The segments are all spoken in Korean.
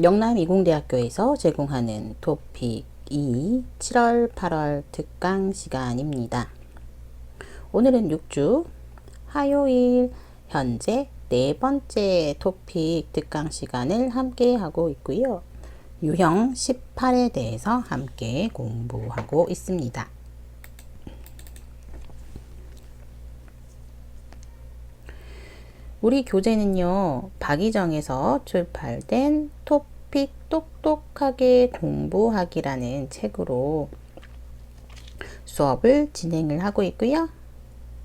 영남이공대학교에서 제공하는 토픽 2 7월 8월 특강 시간입니다. 오늘은 6주 화요일 현재 네 번째 토픽 특강 시간을 함께 하고 있고요. 유형 18에 대해서 함께 공부하고 있습니다. 우리 교재는요, 박희정에서 출판된 토픽 똑똑하게 공부하기라는 책으로 수업을 진행을 하고 있고요.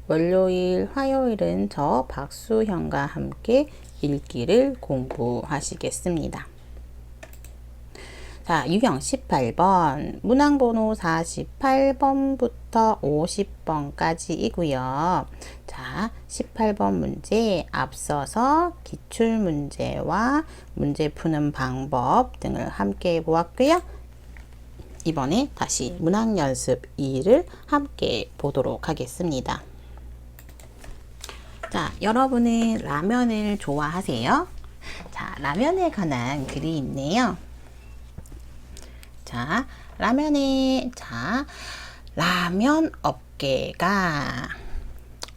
월요일, 화요일은 저 박수현과 함께 읽기를 공부하시겠습니다. 자, 유형 18번, 문항번호 48번부터 50번까지이고요. 자, 18번 문제 앞서서 기출문제와 문제 푸는 방법 등을 함께 보았고요. 이번에 다시 문항연습 2를 함께 보도록 하겠습니다. 자, 여러분은 라면을 좋아하세요? 자, 라면에 관한 글이 있네요. 자, 라면 업계가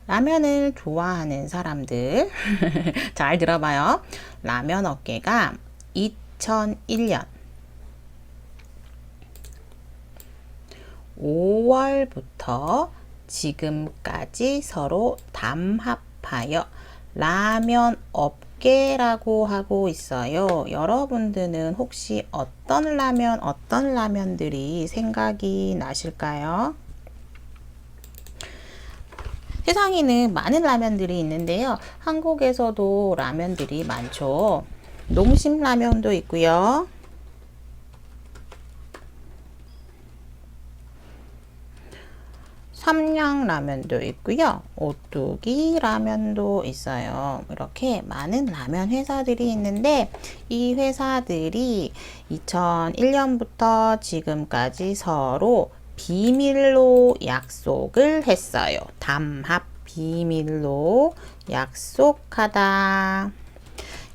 라면을 좋아하는 사람들 잘 들어봐요. 라면 업계가 2001년 5월부터 지금까지 서로 담합하여 라면 업계라고 하고 있어요. 여러분들은 혹시 어떤 라면들이 생각이 나실까요? 세상에는 많은 라면들이 있는데요. 한국에서도 라면들이 많죠. 농심 라면도 있고요. 삼양 라면도 있고요. 오뚜기 라면도 있어요. 이렇게 많은 라면 회사들이 있는데 이 회사들이 2001년부터 지금까지 서로 비밀로 약속을 했어요. 담합 비밀로 약속하다.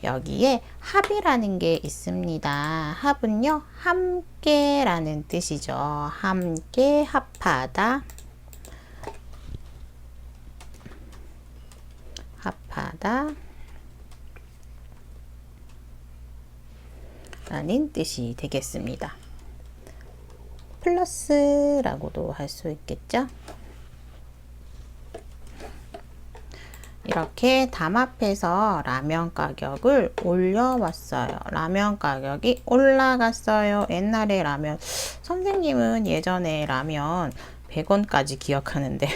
여기에 합이라는 게 있습니다. 합은요, 함께라는 뜻이죠. 함께 합하다. 합하다 라는 뜻이 되겠습니다. 플러스라고도 할 수 있겠죠. 이렇게 담합해서 라면 가격을 올려왔어요. 라면 가격이 올라갔어요. 옛날에 라면, 선생님은 예전에 라면 100원까지 기억하는데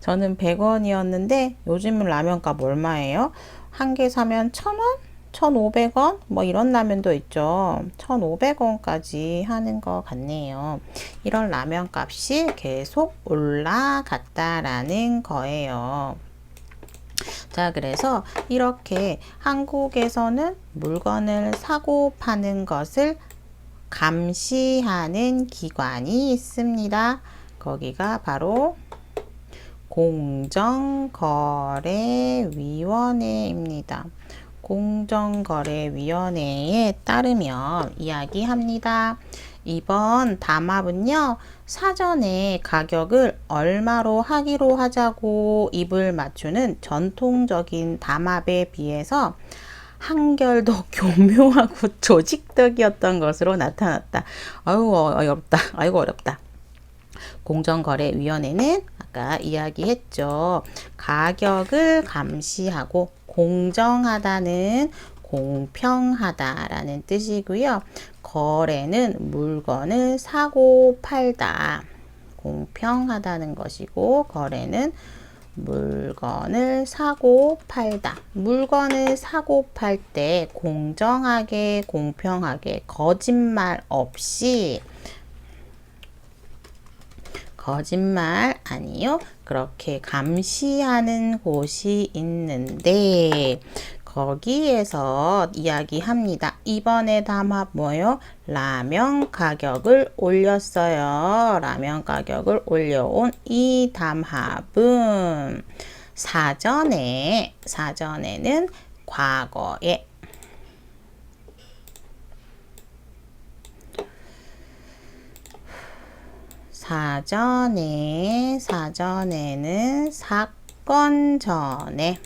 저는 100원이었는데 요즘은 라면값 얼마예요? 한 개 사면 1000원? 1500원? 뭐 이런 라면도 있죠. 1500원까지 하는 것 같네요. 이런 라면 값이 계속 올라갔다라는 거예요. 자, 그래서 이렇게 한국에서는 물건을 사고 파는 것을 감시하는 기관이 있습니다. 거기가 바로 공정거래위원회입니다. 공정거래위원회에 따르면 이야기합니다. 이번 담합은요, 사전에 가격을 얼마로 하기로 하자고 입을 맞추는 전통적인 담합에 비해서 한결 더 교묘하고 조직적이었던 것으로 나타났다. 아이고 어렵다. 아이고 어렵다. 공정거래위원회는 아까 이야기했죠. 가격을 감시하고 공정하다는 공평하다라는 뜻이고요. 거래는 물건을 사고 팔다. 공평하다는 것이고 거래는 물건을 사고 팔다. 물건을 사고 팔 때 공정하게 공평하게 거짓말 없이 거짓말 아니요. 그렇게 감시하는 곳이 있는데 거기에서 이야기합니다. 이번에 담합 뭐요? 라면 가격을 올렸어요. 라면 가격을 올려온 이 담합은 사전에는 과거에 사전에는 사건 전에,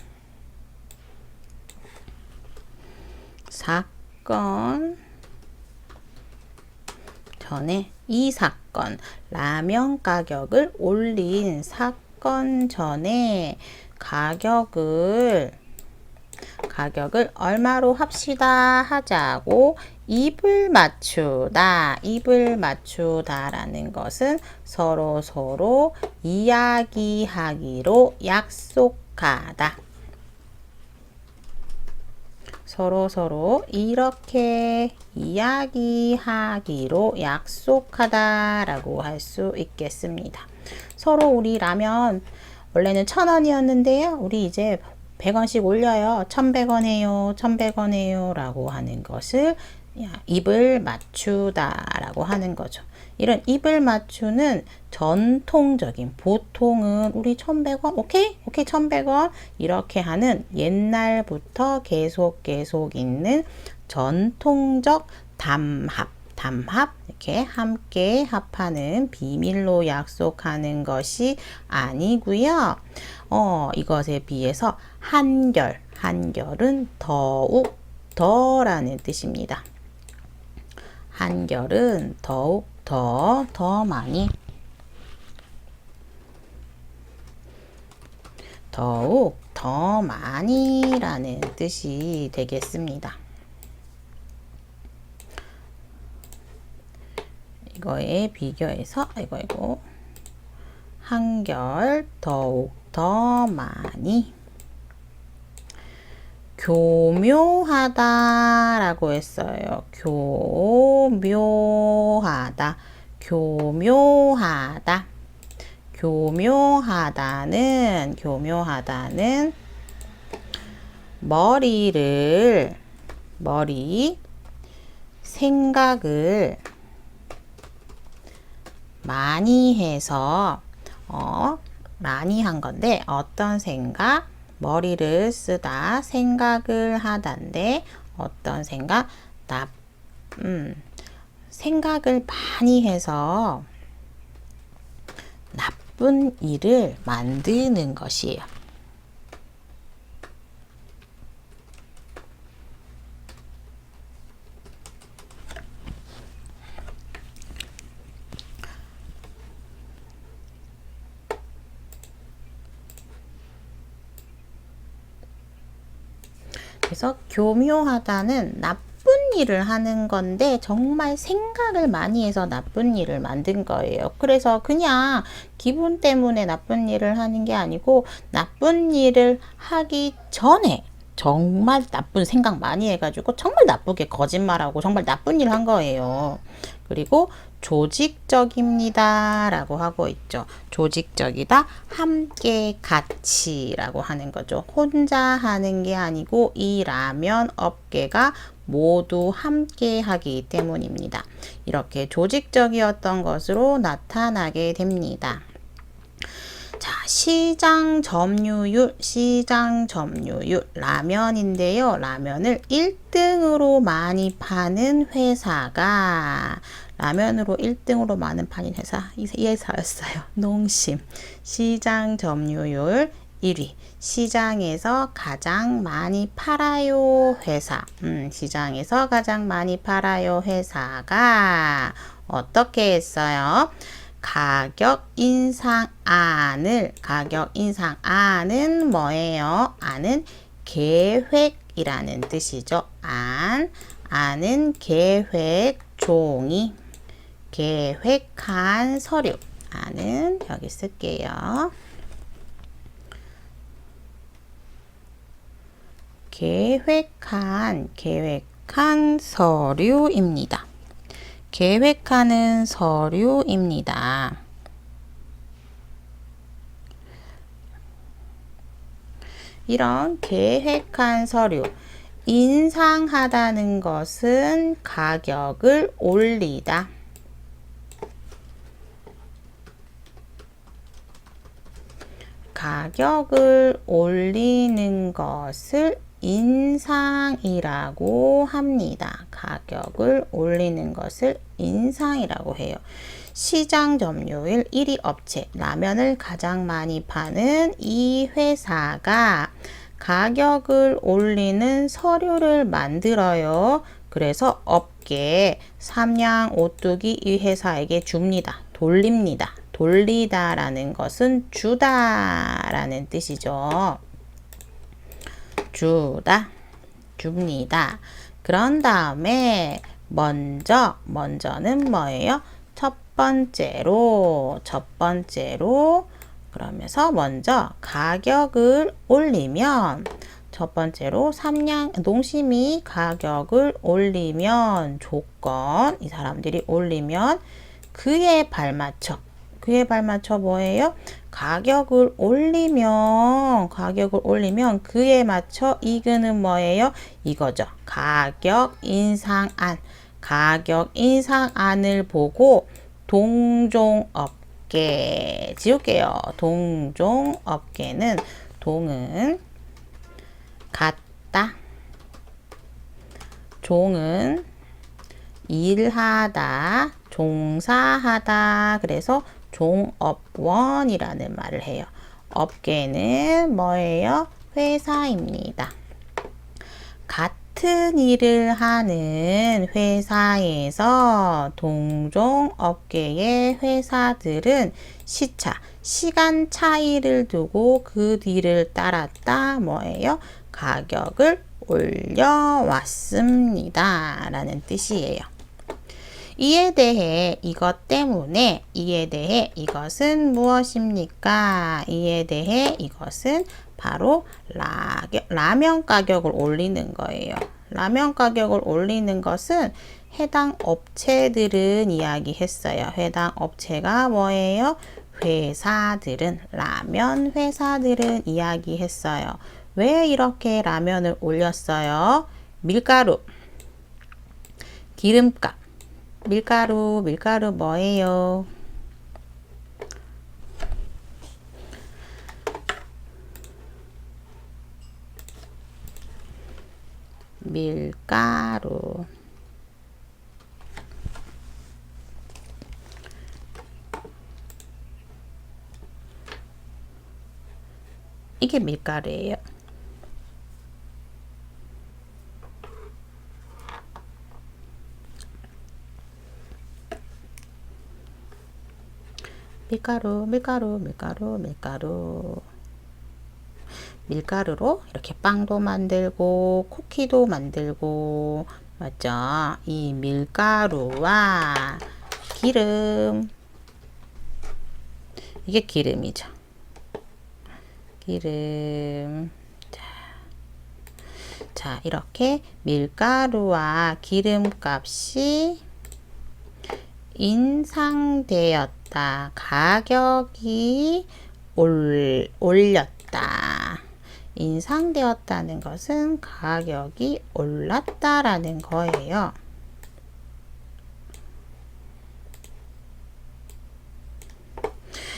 이 사건, 라면 가격을 올린 사건 전에 가격을 얼마로 합시다 하자고 입을 맞추다라는 것은 서로 이야기하기로 약속하다. 서로 이렇게 이야기하기로 약속하다라고 할 수 있겠습니다. 서로 우리 라면 원래는 1,000원이었는데요. 우리 이제 100원씩 올려요. 1,100원 해요. 1,100원 해요. 라고 하는 것을 입을 맞추다라고 하는 거죠. 이런 입을 맞추는 전통적인, 보통은 우리 1,100원, 오케이 1,100원 이렇게 하는 옛날부터 계속 있는 전통적 담합 이렇게 함께 합하는, 비밀로 약속하는 것이 아니고요. 이것에 비해서 한결은 더욱 더라는 뜻입니다. 한결은 더욱 더 많이, 더욱 더 많이라는 뜻이 되겠습니다. 이거에 비교해서 이거 한결 더욱 더 많이, 교묘하다라고 했어요. 교묘하다는 생각을 많이 해서 많이 한 건데, 어떤 생각? 머리를 쓰다, 생각을 하다인데, 어떤 생각? 생각을 많이 해서 나쁜 일을 만드는 것이에요. 그래서 교묘하다는 나쁜 일을 하는 건데 정말 생각을 많이 해서 나쁜 일을 만든 거예요. 그래서 그냥 기분 때문에 나쁜 일을 하는 게 아니고, 나쁜 일을 하기 전에 정말 나쁜 생각 많이 해가지고 정말 나쁘게 거짓말하고 정말 나쁜 일 한 거예요. 그리고 조직적입니다 라고 하고 있죠. 조직적이다, 함께 같이라고 하는 거죠. 혼자 하는 게 아니고 이 라면 업계가 모두 함께 하기 때문입니다. 이렇게 조직적이었던 것으로 나타나게 됩니다. 자, 시장 점유율, 라면인데요. 라면을 1등으로 많이 파는 회사가, 라면으로 1등으로 많은 파는 회사, 이 회사였어요. 농심. 시장 점유율 1위. 시장에서 가장 많이 팔아요 회사. 시장에서 가장 많이 팔아요 회사가 어떻게 했어요? 가격 인상안은 뭐예요? 안은 계획이라는 뜻이죠. 안은 계획 종이, 계획한 서류. 안은 여기 쓸게요. 계획한 서류입니다. 계획하는 서류입니다. 이런 계획한 서류, 인상하다는 것은 가격을 올리다. 가격을 올리는 것을 인상이라고 합니다. 가격을 올리는 것을 인상이라고 해요. 시장 점유율 1위 업체, 라면을 가장 많이 파는 이 회사가 가격을 올리는 서류를 만들어요. 그래서 업계 삼양 오뚜기 이 회사에게 줍니다. 돌립니다. 돌리다라는 것은 주다라는 뜻이죠. 주다, 줍니다. 그런 다음에 먼저는 뭐예요? 첫 번째로 그러면서 먼저 가격을 올리면 첫 번째로 농심이 가격을 올리면 조건, 이 사람들이 올리면 그에 발맞춰 뭐예요? 가격을 올리면 그에 맞춰 이거는 뭐예요? 이거죠. 가격 인상안을 보고 동종업계 지울게요. 동종업계는 동은 같다, 종은 일하다, 종사하다. 그래서 종업원이라는 말을 해요. 업계는 뭐예요? 회사입니다. 같은 일을 하는 회사에서 동종업계의 회사들은 시간 차이를 두고 그 뒤를 따랐다. 뭐예요? 가격을 올려왔습니다. 라는 뜻이에요. 이에 대해 이것은 무엇입니까? 이에 대해 이것은 바로 라면 가격을 올리는 거예요. 라면 가격을 올리는 것은 해당 업체들은 이야기했어요. 해당 업체가 뭐예요? 라면 회사들은 이야기했어요. 왜 이렇게 라면을 올렸어요? 밀가루, 기름값, 밀가루 뭐예요? 밀가루. 이게 밀가루예요. 밀가루로 이렇게 빵도 만들고 쿠키도 만들고, 맞죠? 이 밀가루와 기름, 이게 기름이죠. 기름. 자, 이렇게 밀가루와 기름값이 인상되었다. 가격이 올렸다. 인상되었다는 것은 가격이 올랐다라는 거예요.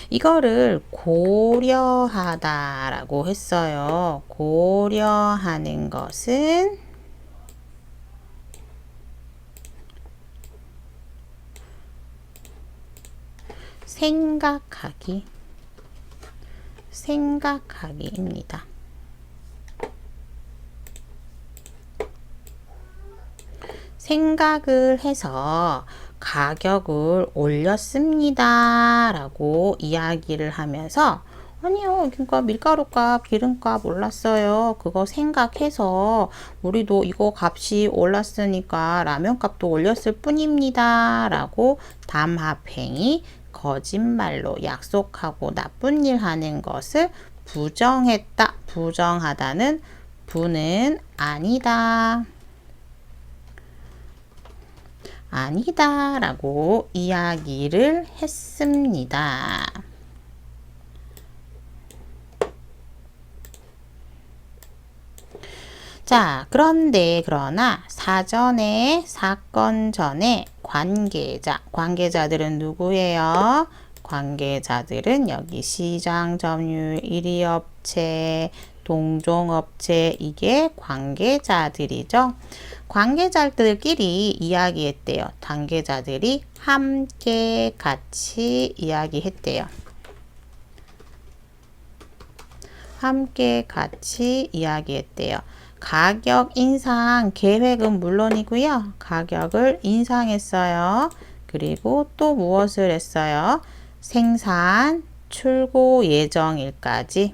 이거를 고려하다라고 했어요. 고려하는 것은 생각하기입니다. 생각을 해서 가격을 올렸습니다 라고 이야기를 하면서, 아니요, 그러니까 밀가루값, 기름값 올랐어요. 그거 생각해서 우리도 이거 값이 올랐으니까 라면값도 올렸을 뿐입니다 라고 담합행위, 거짓말로 약속하고 나쁜 일 하는 것을 부정했다. 부정하다는 부는 아니다 라고 이야기를 했습니다. 자, 그러나 사건 전에 관계자들은 누구예요? 관계자들은 여기 시장 점유율 1위 업체, 동종업체, 이게 관계자들이죠. 관계자들끼리 이야기했대요. 관계자들이 함께 같이 이야기했대요. 함께 같이 이야기했대요. 가격 인상 계획은 물론이고요. 가격을 인상했어요. 그리고 또 무엇을 했어요? 생산, 출고 예정일까지.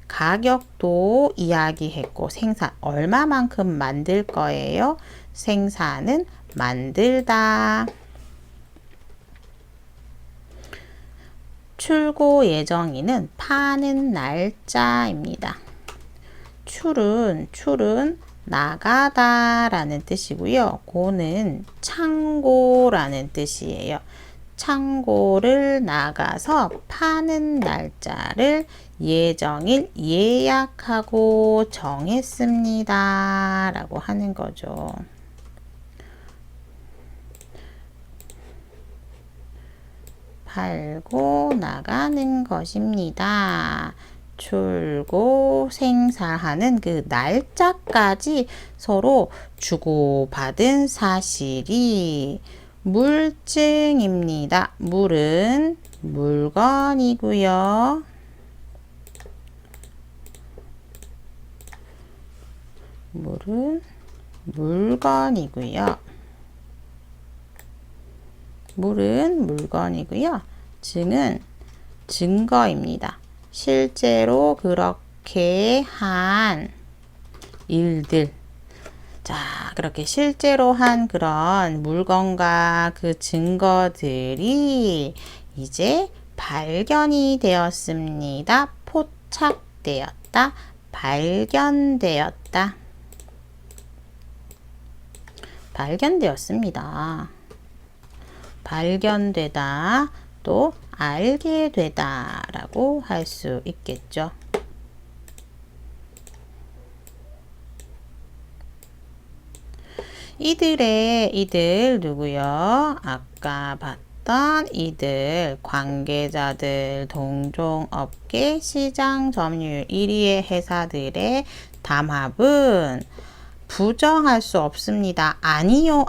가격도 이야기했고 생산 얼마만큼 만들 거예요? 생산은 만들다. 출고 예정일은 파는 날짜입니다. 출은 나가다 라는 뜻이고요. 고는 창고라는 뜻이에요. 창고를 나가서 파는 날짜를 예정일 예약하고 정했습니다 라고 하는 거죠. 팔고 나가는 것입니다. 출고 생산하는 그 날짜까지 서로 주고받은 사실이 물증입니다. 물은 물건이고요. 물은 물건이고요. 물은 물건이고요. 증은 증거입니다. 실제로 그렇게 한 일들. 자, 그렇게 실제로 한 그런 물건과 그 증거들이 이제 발견이 되었습니다. 포착되었다. 발견되었다. 발견되었습니다. 발견되다, 또 알게 되다 라고 할 수 있겠죠. 이들 누구요? 아까 봤던 이들 관계자들, 동종업계, 시장 점유율 1위의 회사들의 담합은 부정할 수 없습니다. 아니요,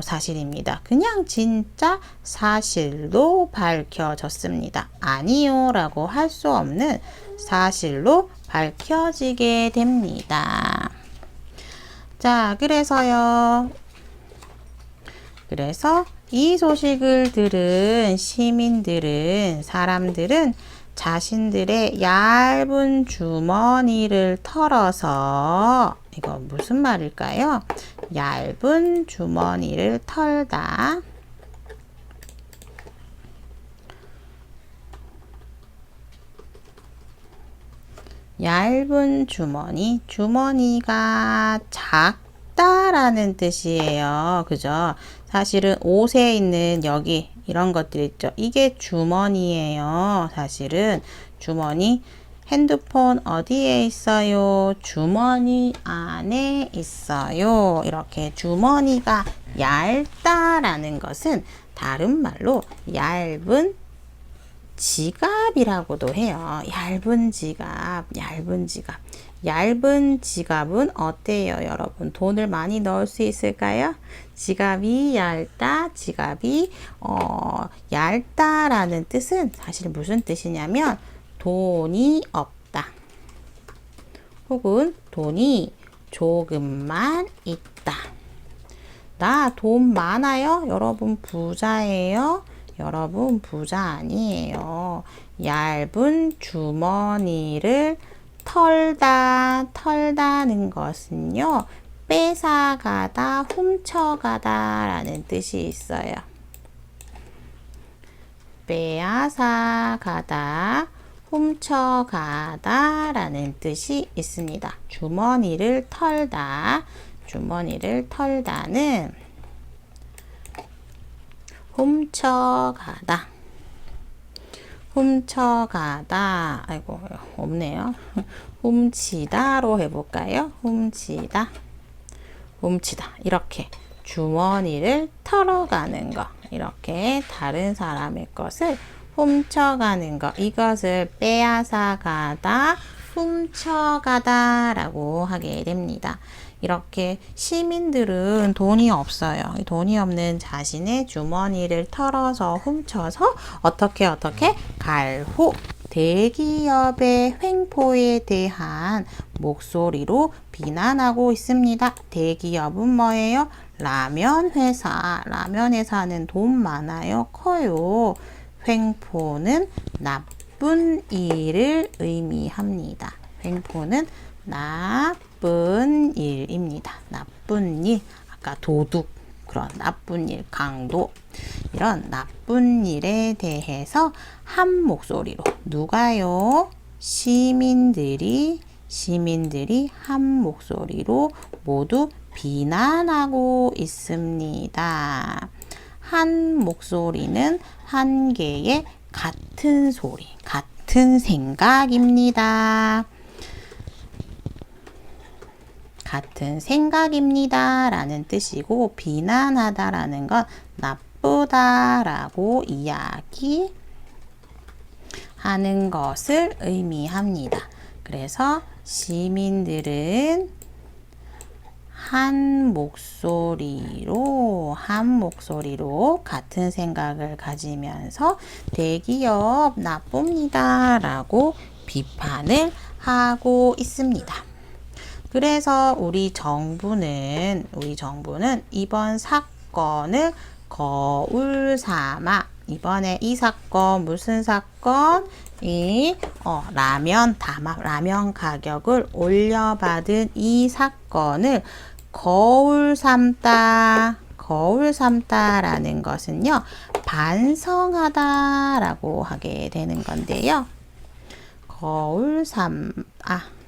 사실입니다. 그냥 진짜 사실로 밝혀졌습니다. 아니요 라고 할 수 없는 사실로 밝혀지게 됩니다. 자, 그래서 이 소식을 들은 시민들은, 사람들은 자신들의 얇은 주머니를 털어서, 이거 무슨 말일까요? 얇은 주머니를 털다. 얇은 주머니, 주머니가 작다라는 뜻이에요. 그죠? 사실은 옷에 있는 여기 이런 것들 있죠. 이게 주머니예요. 사실은 주머니. 핸드폰 어디에 있어요? 주머니 안에 있어요. 이렇게 주머니가 얇다라는 것은 다른 말로 얇은 지갑이라고도 해요. 얇은 지갑. 얇은 지갑은 어때요, 여러분? 돈을 많이 넣을 수 있을까요? 지갑이 얇다, 지갑이 얇다라는 뜻은 사실 무슨 뜻이냐면 돈이 없다. 혹은 돈이 조금만 있다. 나 돈 많아요? 여러분 부자예요? 여러분 부자 아니에요. 얇은 주머니를 털다는 것은요, 뺏어가다, 훔쳐가다 라는 뜻이 있어요. 빼앗아가다, 훔쳐가다 라는 뜻이 있습니다. 주머니를 털다는 훔쳐가다. 아이고, 없네요. 훔치다로 해볼까요? 훔치다. 이렇게 주머니를 털어가는 거. 이렇게 다른 사람의 것을 훔쳐가는 거. 이것을 빼앗아가다, 훔쳐가다라고 하게 됩니다. 이렇게 시민들은 돈이 없어요. 돈이 없는 자신의 주머니를 털어서 훔쳐서 어떻게 갈호 대기업의 횡포에 대한 목소리로 비난하고 있습니다. 대기업은 뭐예요? 라면 회사. 라면 회사는 돈 많아요. 커요. 횡포는 나쁜 일을 의미합니다. 횡포는 나쁜 일입니다. 나쁜 일. 아까 도둑. 그런 나쁜 일, 강도. 이런 나쁜 일에 대해서 한 목소리로 누가요? 시민들이 한 목소리로 모두 비난하고 있습니다. 한 목소리는 한 개의 같은 소리, 같은 생각입니다. 같은 생각입니다 라는 뜻이고, 비난하다 라는 건 나쁘다 라고 이야기하는 것을 의미합니다. 그래서 시민들은 한 목소리로 같은 생각을 가지면서 대기업 나쁩니다 라고 비판을 하고 있습니다. 그래서 우리 정부는 이번 사건을 거울 삼아, 이번에 이 사건 무슨 사건이 라면 가격을 올려받은 이 사건을 거울 삼다라는 것은요, 반성하다라고 하게 되는 건데요. 거울 삼아.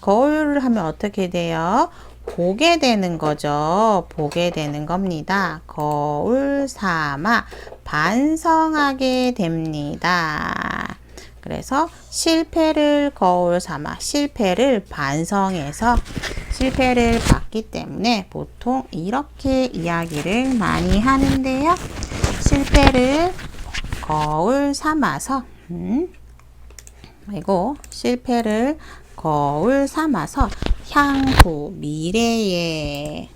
거울을 하면 어떻게 돼요? 보게 되는 거죠. 보게 되는 겁니다. 거울 삼아 반성하게 됩니다. 그래서 실패를 거울 삼아, 실패를 반성해서 실패를 봤기 때문에 보통 이렇게 이야기를 많이 하는데요. 실패를 거울 삼아서 실패를 거울 삼아서 향후 미래에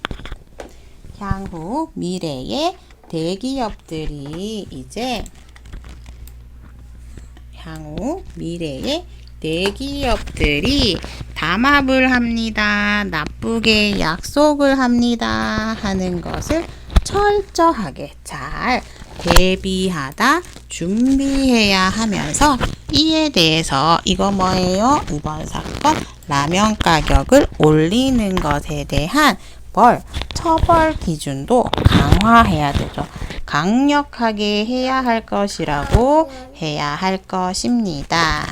대기업들이 담합을 합니다. 나쁘게 약속을 합니다. 하는 것을 철저하게 잘 대비하다 준비해야 하면서, 이에 대해서 이거 뭐예요? 이번 사건 라면 가격을 올리는 것에 대한 처벌 기준도 강화해야 되죠. 강력하게 해야 할 것이라고 해야 할 것입니다.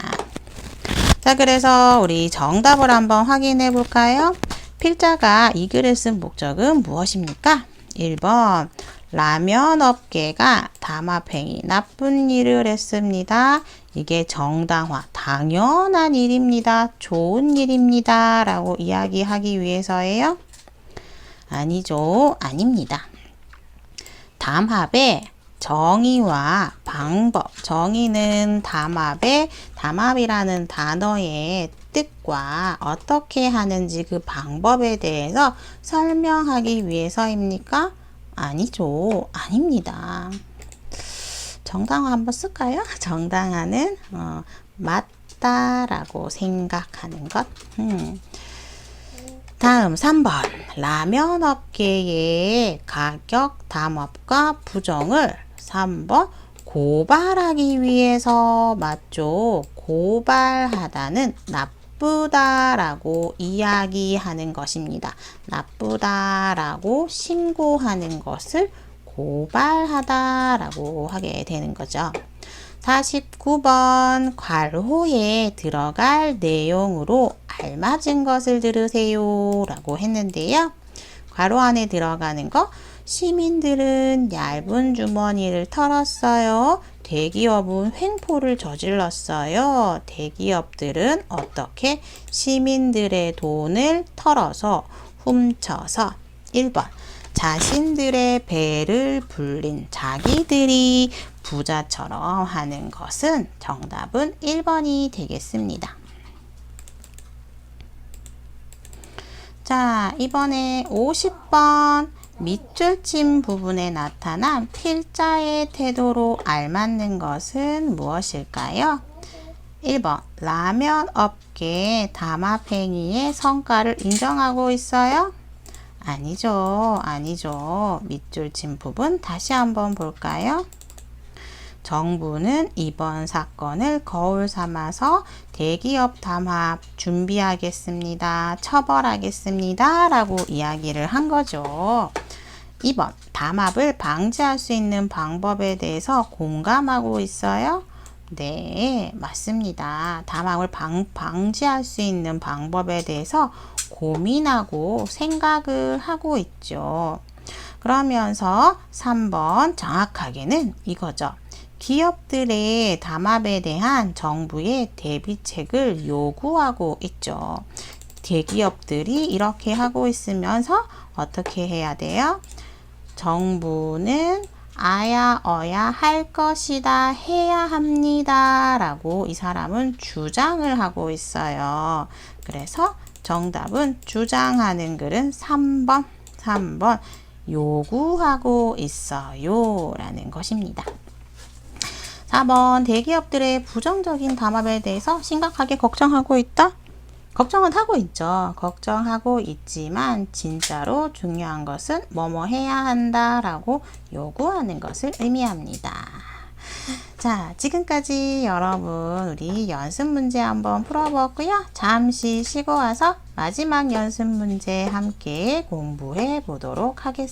자, 그래서 우리 정답을 한번 확인해 볼까요? 필자가 이 글을 쓴 목적은 무엇입니까? 1번 라면 업계가 담합행위, 나쁜 일을 했습니다. 이게 정당화, 당연한 일입니다. 좋은 일입니다. 라고 이야기하기 위해서예요? 아니죠. 아닙니다. 담합의 정의와 방법, 정의는 담합이라는 단어의 뜻과 어떻게 하는지 그 방법에 대해서 설명하기 위해서입니까? 아니죠. 아닙니다. 정당화 한번 쓸까요? 정당화는 맞다라고 생각하는 것. 다음 3번. 라면 업계의 가격 담합과 부정을 3번 고발하기 위해서, 맞죠? 고발하다는 나쁘다라고 이야기하는 것입니다. 나쁘다라고 신고하는 것을 고발하다라고 하게 되는 거죠. 49번 괄호에 들어갈 내용으로 알맞은 것을 들으세요 라고 했는데요. 괄호 안에 들어가는 거, 시민들은 얇은 주머니를 털었어요. 대기업은 횡포를 저질렀어요. 대기업들은 어떻게 시민들의 돈을 털어서 훔쳐서. 1번 자신들의 배를 불린 자기들이 부자처럼 하는 것은 정답은 1번이 되겠습니다. 자, 이번에 50번 밑줄 친 부분에 나타난 필자의 태도로 알맞는 것은 무엇일까요? 1번 라면 업계 담합행위의 성과를 인정하고 있어요? 아니죠. 아니죠. 밑줄 친 부분 다시 한번 볼까요? 정부는 이번 사건을 거울 삼아서 대기업 담합 준비하겠습니다. 처벌하겠습니다. 라고 이야기를 한 거죠. 2번 담합을 방지할 수 있는 방법에 대해서 공감하고 있어요? 네, 맞습니다. 담합을 방지할 수 있는 방법에 대해서 고민하고 생각을 하고 있죠. 그러면서 3번 정확하게는 이거죠. 기업들의 담합에 대한 정부의 대비책을 요구하고 있죠. 대기업들이 이렇게 하고 있으면서 어떻게 해야 돼요? 정부는 아야 어야 할 것이다 해야 합니다 라고 이 사람은 주장을 하고 있어요. 그래서 정답은 주장하는 글은 3번 요구하고 있어요 라는 것입니다. 4번 대기업들의 부정적인 담합에 대해서 심각하게 걱정하고 있다? 걱정은 하고 있죠. 걱정하고 있지만 진짜로 중요한 것은 뭐뭐 해야 한다 라고 요구하는 것을 의미합니다. 자, 지금까지 여러분 우리 연습 문제 한번 풀어봤고요. 잠시 쉬고 와서 마지막 연습 문제 함께 공부해 보도록 하겠습니다.